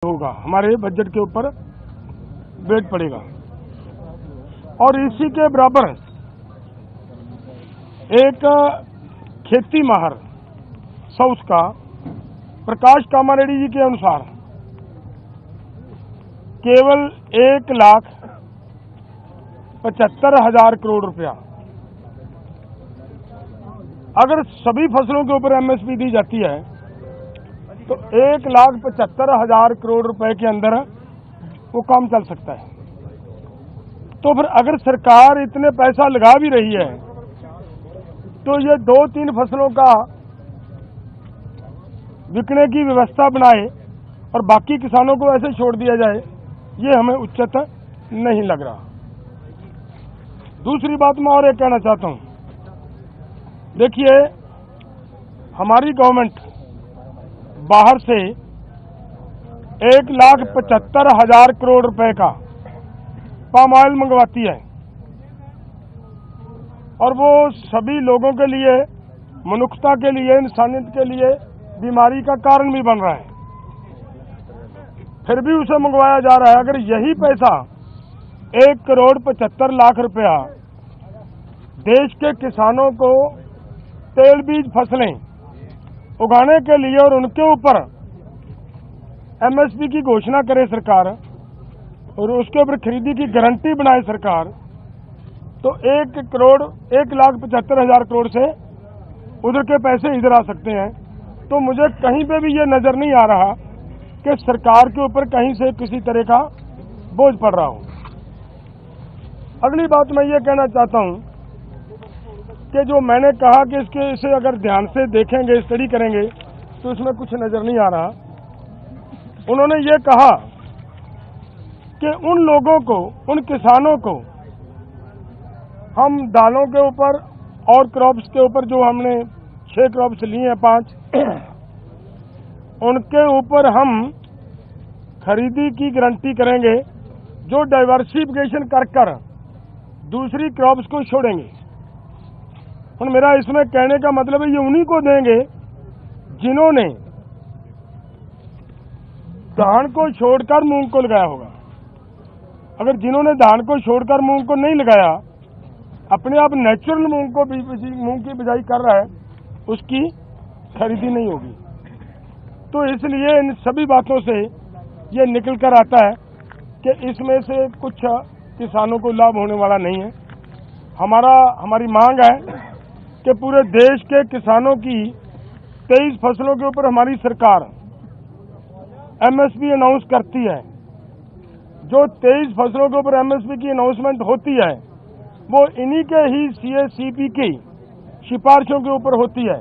होगा, हमारे बजट के ऊपर वेट पड़ेगा। और इसी के बराबर एक खेती माहर साउथ का प्रकाश कामारेड्डी जी के अनुसार केवल 1,75,000 करोड़ रुपया अगर सभी फसलों के ऊपर एमएसपी दी जाती है तो 1,75,000 करोड़ रुपए के अंदर वो काम चल सकता है। तो फिर अगर सरकार इतने पैसा लगा भी रही है तो ये 2-3 फसलों का बिकने की व्यवस्था बनाए और बाकी किसानों को ऐसे छोड़ दिया जाए, ये हमें उचित नहीं लग रहा। दूसरी बात मैं और एक कहना चाहता हूं, देखिए हमारी गवर्नमेंट बाहर से 1,75,000 करोड़ रुपए का पाम ऑयल मंगवाती है और वो सभी लोगों के लिए, मनुष्यता के लिए, इंसानियत के लिए बीमारी का कारण भी बन रहा है, फिर भी उसे मंगवाया जा रहा है। अगर यही पैसा 1,75,00,000 रुपया देश के किसानों को तेल बीज फसलें उगाने के लिए और उनके ऊपर एमएसपी की घोषणा करे सरकार और उसके ऊपर खरीदी की गारंटी बनाए सरकार, तो 1,75,000 करोड़ से उधर के पैसे इधर आ सकते हैं। तो मुझे कहीं पे भी ये नजर नहीं आ रहा कि सरकार के ऊपर कहीं से किसी तरह का बोझ पड़ रहा हो। अगली बात मैं ये कहना चाहता हूं कि जो मैंने कहा कि इसे अगर ध्यान से देखेंगे, स्टडी करेंगे तो इसमें कुछ नजर नहीं आ रहा। उन्होंने ये कहा कि उन लोगों को, उन किसानों को हम दालों के ऊपर और क्रॉप्स के ऊपर जो हमने 6 क्रॉप्स लिए हैं 5 उनके ऊपर हम खरीदी की गारंटी करेंगे जो डाइवर्सिफिकेशन कर दूसरी क्रॉप्स को छोड़ेंगे। और मेरा इसमें कहने का मतलब है ये उन्हीं को देंगे जिन्होंने धान को छोड़कर मूंग को लगाया होगा। अगर जिन्होंने धान को छोड़कर मूंग को नहीं लगाया, अपने आप नेचुरल मूंग की बिजाई कर रहा है, उसकी खरीदी नहीं होगी। तो इसलिए इन सभी बातों से ये निकल कर आता है कि इसमें से कुछ किसानों को लाभ होने वाला नहीं है। हमारी मांग है कि पूरे देश के किसानों की 23 फसलों के ऊपर हमारी सरकार एमएसपी अनाउंस करती है। जो 23 फसलों के ऊपर एमएसपी की अनाउंसमेंट होती है वो इन्हीं के ही सीएसीपी की सिफारिशों के ऊपर होती है।